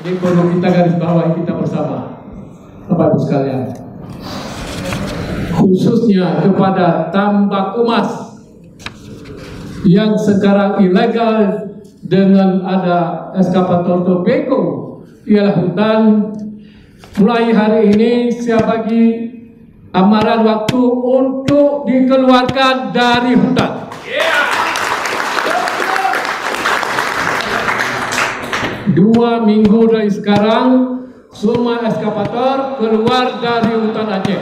Ini perlu kita garis bawahi kita bersama, Bapak Ibu sekalian. Khususnya kepada tambang emas yang sekarang ilegal dengan ada eskavator Topeco ialah hutan. Mulai hari ini saya bagi amaran waktu untuk dikeluarkan dari hutan. 2 minggu dari sekarang, semua eskavator keluar dari hutan Aceh.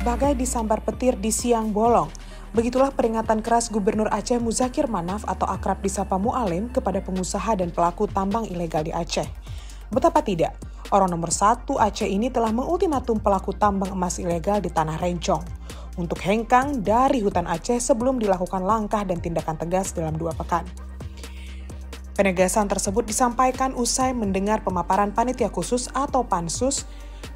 Bagai disambar petir di siang bolong, begitulah peringatan keras Gubernur Aceh Muzakir Manaf atau akrab disapa Mualim kepada pengusaha dan pelaku tambang ilegal di Aceh. Betapa tidak, orang nomor 1 Aceh ini telah mengultimatum pelaku tambang emas ilegal di Tanah Rencong untuk hengkang dari hutan Aceh sebelum dilakukan langkah dan tindakan tegas dalam 2 pekan. Penegasan tersebut disampaikan usai mendengar pemaparan Panitia Khusus atau Pansus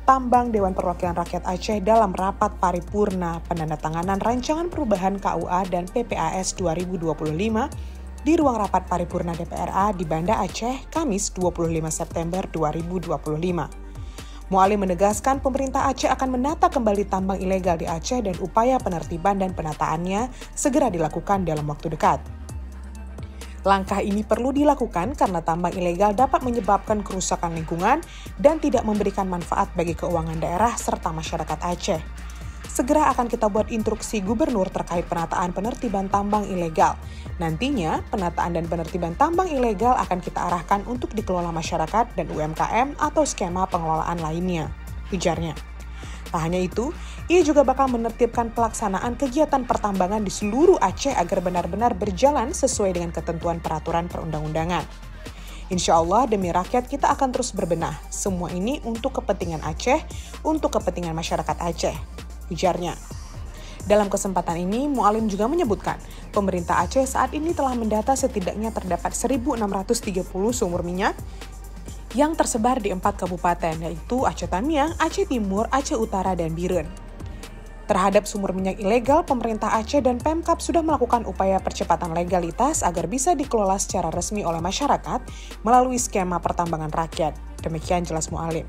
Tambang Dewan Perwakilan Rakyat Aceh dalam rapat paripurna penandatanganan Rancangan Perubahan KUA dan PPAS 2025 di ruang rapat paripurna DPRA di Banda Aceh, Kamis 25 September 2025. Mualim menegaskan pemerintah Aceh akan menata kembali tambang ilegal di Aceh dan upaya penertiban dan penataannya segera dilakukan dalam waktu dekat. Langkah ini perlu dilakukan karena tambang ilegal dapat menyebabkan kerusakan lingkungan dan tidak memberikan manfaat bagi keuangan daerah serta masyarakat Aceh. Segera akan kita buat instruksi gubernur terkait penataan penertiban tambang ilegal. Nantinya, penataan dan penertiban tambang ilegal akan kita arahkan untuk dikelola masyarakat dan UMKM atau skema pengelolaan lainnya, ujarnya. Tak hanya itu, ia juga bakal menertibkan pelaksanaan kegiatan pertambangan di seluruh Aceh agar benar-benar berjalan sesuai dengan ketentuan peraturan perundang-undangan. Insya Allah demi rakyat kita akan terus berbenah. Semua ini untuk kepentingan Aceh, untuk kepentingan masyarakat Aceh, ujarnya. Dalam kesempatan ini, Mualim juga menyebutkan, pemerintah Aceh saat ini telah mendata setidaknya terdapat 1.630 sumur minyak yang tersebar di 4 kabupaten, yaitu Aceh Tamiang, Aceh Timur, Aceh Utara, dan Biren. Terhadap sumur minyak ilegal, pemerintah Aceh dan Pemkab sudah melakukan upaya percepatan legalitas agar bisa dikelola secara resmi oleh masyarakat melalui skema pertambangan rakyat. Demikian jelas Mualim.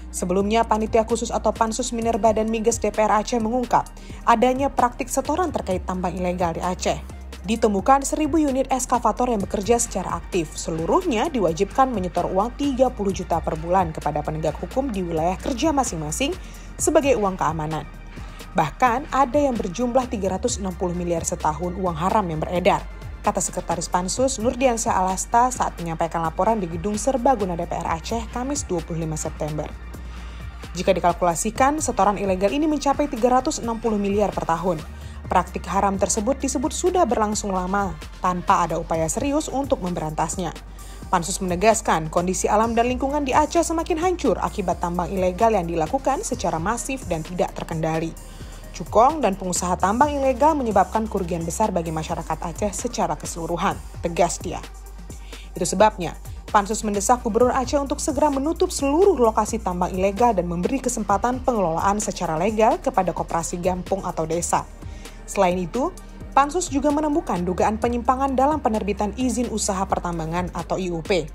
Sebelumnya, Panitia Khusus atau Pansus Minerba dan Migas DPR Aceh mengungkap adanya praktik setoran terkait tambang ilegal di Aceh. Ditemukan 1.000 unit eskavator yang bekerja secara aktif. Seluruhnya diwajibkan menyetor uang 30 juta per bulan kepada penegak hukum di wilayah kerja masing-masing sebagai uang keamanan. Bahkan ada yang berjumlah 360 miliar setahun uang haram yang beredar, kata Sekretaris Pansus Nurdiansyah Alasta saat menyampaikan laporan di Gedung Serbaguna DPR Aceh Kamis 25 September. Jika dikalkulasikan, setoran ilegal ini mencapai 360 miliar per tahun. Praktik haram tersebut disebut sudah berlangsung lama tanpa ada upaya serius untuk memberantasnya. Pansus menegaskan kondisi alam dan lingkungan di Aceh semakin hancur akibat tambang ilegal yang dilakukan secara masif dan tidak terkendali. Cukong dan pengusaha tambang ilegal menyebabkan kerugian besar bagi masyarakat Aceh secara keseluruhan, tegas dia. Itu sebabnya, Pansus mendesak Gubernur Aceh untuk segera menutup seluruh lokasi tambang ilegal dan memberi kesempatan pengelolaan secara legal kepada koperasi kampung atau desa. Selain itu, Pansus juga menemukan dugaan penyimpangan dalam penerbitan izin usaha pertambangan atau IUP.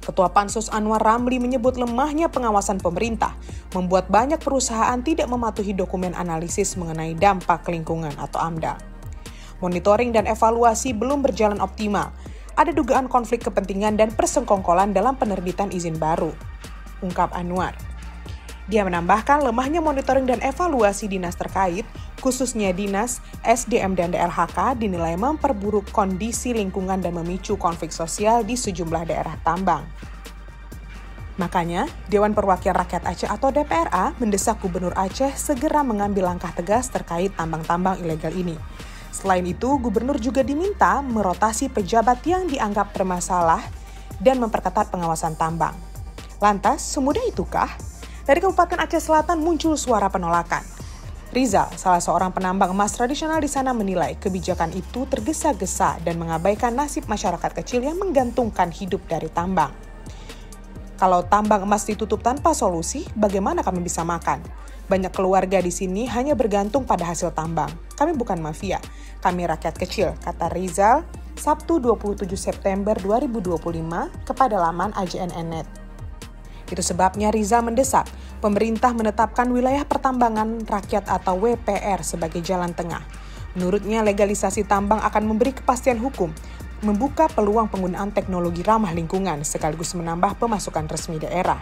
Ketua Pansus Anwar Ramli menyebut lemahnya pengawasan pemerintah membuat banyak perusahaan tidak mematuhi dokumen analisis mengenai dampak lingkungan atau AMDAL. Monitoring dan evaluasi belum berjalan optimal. Ada dugaan konflik kepentingan dan persengkongkolan dalam penerbitan izin baru, ungkap Anwar. Dia menambahkan lemahnya monitoring dan evaluasi dinas terkait, khususnya Dinas SDM dan DLHK, dinilai memperburuk kondisi lingkungan dan memicu konflik sosial di sejumlah daerah tambang. Makanya, Dewan Perwakilan Rakyat Aceh atau DPRA mendesak Gubernur Aceh segera mengambil langkah tegas terkait tambang-tambang ilegal ini. Selain itu, Gubernur juga diminta merotasi pejabat yang dianggap bermasalah dan memperketat pengawasan tambang. Lantas, semudah itukah? Dari Kabupaten Aceh Selatan muncul suara penolakan. Rizal, salah seorang penambang emas tradisional di sana menilai kebijakan itu tergesa-gesa dan mengabaikan nasib masyarakat kecil yang menggantungkan hidup dari tambang. Kalau tambang emas ditutup tanpa solusi, bagaimana kami bisa makan? Banyak keluarga di sini hanya bergantung pada hasil tambang. Kami bukan mafia, kami rakyat kecil, kata Rizal Sabtu 27 September 2025 kepada laman AJNN.net. Itu sebabnya Rizal mendesak pemerintah menetapkan wilayah pertambangan rakyat atau WPR sebagai jalan tengah. Menurutnya, legalisasi tambang akan memberi kepastian hukum, membuka peluang penggunaan teknologi ramah lingkungan sekaligus menambah pemasukan resmi daerah.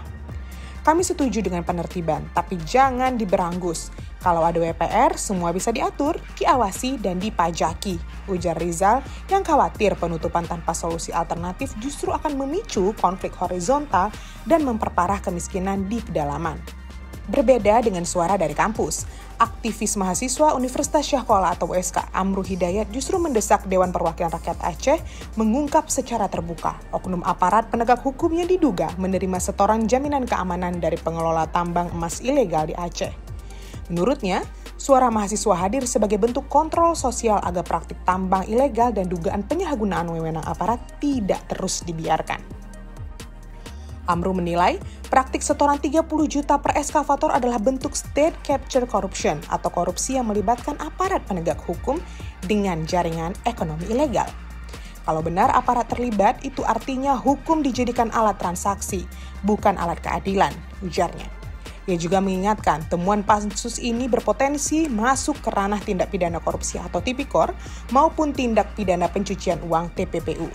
Kami setuju dengan penertiban, tapi jangan diberangus. Kalau ada WPR, semua bisa diatur, diawasi, dan dipajaki, ujar Rizal yang khawatir penutupan tanpa solusi alternatif justru akan memicu konflik horizontal dan memperparah kemiskinan di pedalaman. Berbeda dengan suara dari kampus, aktivis mahasiswa Universitas Syahkollah atau USK Amru Hidayat justru mendesak Dewan Perwakilan Rakyat Aceh mengungkap secara terbuka oknum aparat penegak hukum yang diduga menerima setoran jaminan keamanan dari pengelola tambang emas ilegal di Aceh. Menurutnya, suara mahasiswa hadir sebagai bentuk kontrol sosial agar praktik tambang ilegal dan dugaan penyalahgunaan wewenang aparat tidak terus dibiarkan. Amru menilai, praktik setoran 30 juta per eskavator adalah bentuk state capture corruption atau korupsi yang melibatkan aparat penegak hukum dengan jaringan ekonomi ilegal. Kalau benar aparat terlibat, itu artinya hukum dijadikan alat transaksi, bukan alat keadilan, ujarnya. Ia juga mengingatkan temuan pansus ini berpotensi masuk ke ranah tindak pidana korupsi atau tipikor maupun tindak pidana pencucian uang TPPU.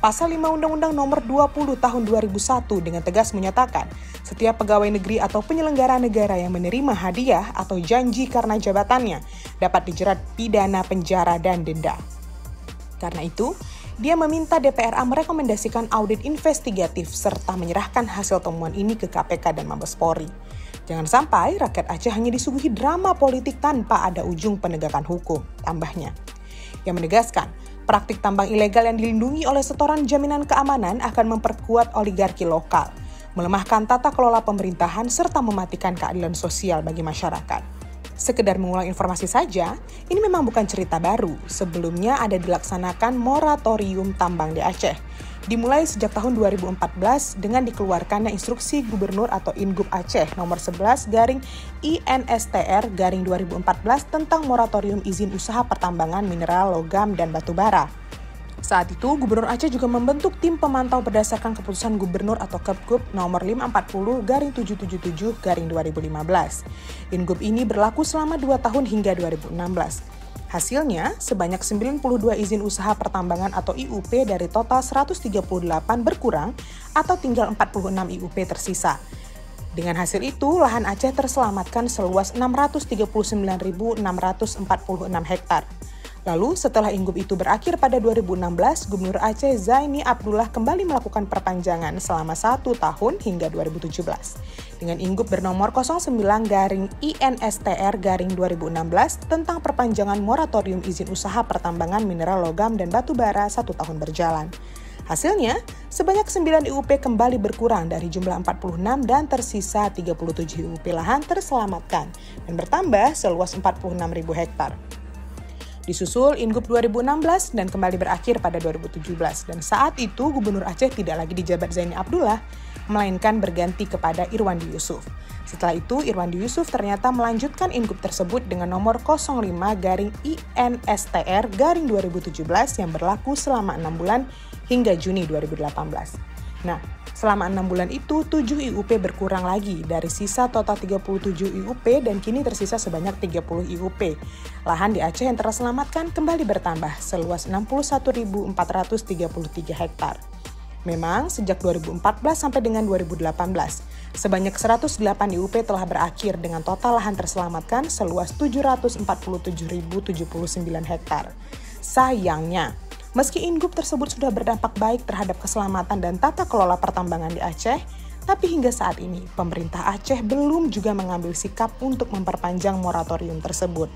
Pasal 5 Undang-Undang Nomor 20 Tahun 2001 dengan tegas menyatakan setiap pegawai negeri atau penyelenggara negara yang menerima hadiah atau janji karena jabatannya dapat dijerat pidana penjara dan denda. Karena itu, dia meminta DPRA merekomendasikan audit investigatif serta menyerahkan hasil temuan ini ke KPK dan Mabes Polri. Jangan sampai rakyat Aceh hanya disuguhi drama politik tanpa ada ujung penegakan hukum, tambahnya. Yang menegaskan, praktik tambang ilegal yang dilindungi oleh setoran jaminan keamanan akan memperkuat oligarki lokal, melemahkan tata kelola pemerintahan, serta mematikan keadilan sosial bagi masyarakat. Sekedar mengulang informasi saja, ini memang bukan cerita baru. Sebelumnya ada dilaksanakan moratorium tambang di Aceh. Dimulai sejak tahun 2014 dengan dikeluarkannya instruksi Gubernur atau Ingub Aceh nomor 11/INSTR/2014 tentang moratorium izin usaha pertambangan mineral, logam, dan batu bara. Saat itu, Gubernur Aceh juga membentuk tim pemantau berdasarkan keputusan Gubernur atau Kepgub nomor 540/777/2015. Ingub ini berlaku selama 2 tahun hingga 2016. Hasilnya, sebanyak 92 izin usaha pertambangan atau IUP dari total 138 berkurang atau tinggal 46 IUP tersisa. Dengan hasil itu, lahan Aceh terselamatkan seluas 639.646 hektar. Lalu, setelah Ingub itu berakhir pada 2016, Gubernur Aceh Zaini Abdullah kembali melakukan perpanjangan selama 1 tahun hingga 2017. Dengan Ingub bernomor 09/INSTR/2016 tentang perpanjangan moratorium izin usaha pertambangan mineral logam dan batu bara 1 tahun berjalan. Hasilnya, sebanyak 9 IUP kembali berkurang dari jumlah 46 dan tersisa 37 IUP lahan terselamatkan dan bertambah seluas 46.000 hektar. Disusul Ingub 2016 dan kembali berakhir pada 2017. Dan saat itu Gubernur Aceh tidak lagi dijabat Zaini Abdullah, melainkan berganti kepada Irwandi Yusuf. Setelah itu Irwandi Yusuf ternyata melanjutkan Ingub tersebut dengan nomor 05/INSTR/2017 yang berlaku selama 6 bulan hingga Juni 2018. Nah, selama 6 bulan itu 7 IUP berkurang lagi dari sisa total 37 IUP dan kini tersisa sebanyak 30 IUP. Lahan di Aceh yang terselamatkan kembali bertambah seluas 61.433 hektar. Memang sejak 2014 sampai dengan 2018, sebanyak 108 IUP telah berakhir dengan total lahan terselamatkan seluas 747.079 hektar. Sayangnya, meski Ingub tersebut sudah berdampak baik terhadap keselamatan dan tata kelola pertambangan di Aceh, tapi hingga saat ini pemerintah Aceh belum juga mengambil sikap untuk memperpanjang moratorium tersebut.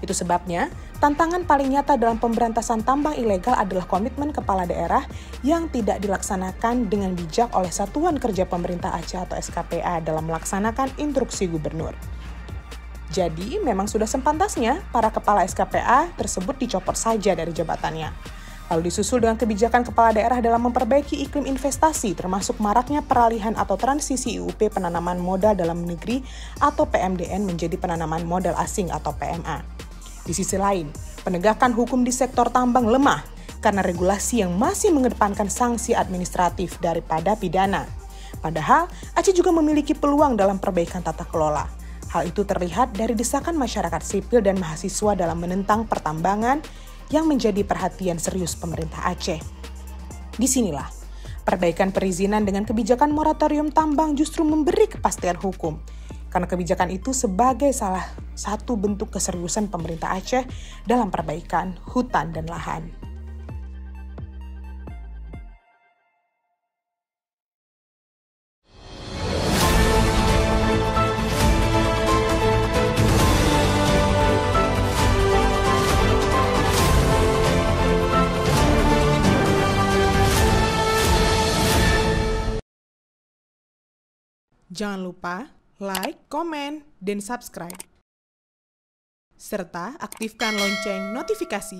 Itu sebabnya, tantangan paling nyata dalam pemberantasan tambang ilegal adalah komitmen kepala daerah yang tidak dilaksanakan dengan bijak oleh Satuan Kerja Pemerintah Aceh atau SKPA dalam melaksanakan instruksi gubernur. Jadi, memang sudah sepantasnya para kepala SKPA tersebut dicopot saja dari jabatannya. Lalu disusul dengan kebijakan kepala daerah dalam memperbaiki iklim investasi, termasuk maraknya peralihan atau transisi IUP penanaman modal dalam negeri atau PMDN menjadi penanaman modal asing atau PMA. Di sisi lain, penegakan hukum di sektor tambang lemah karena regulasi yang masih mengedepankan sanksi administratif daripada pidana. Padahal, Aceh juga memiliki peluang dalam perbaikan tata kelola. Hal itu terlihat dari desakan masyarakat sipil dan mahasiswa dalam menentang pertambangan yang menjadi perhatian serius pemerintah Aceh. Disinilah, perbaikan perizinan dengan kebijakan moratorium tambang justru memberi kepastian hukum, karena kebijakan itu sebagai salah satu bentuk keseriusan pemerintah Aceh dalam perbaikan hutan dan lahan. Jangan lupa like, komen, dan subscribe. Serta aktifkan lonceng notifikasi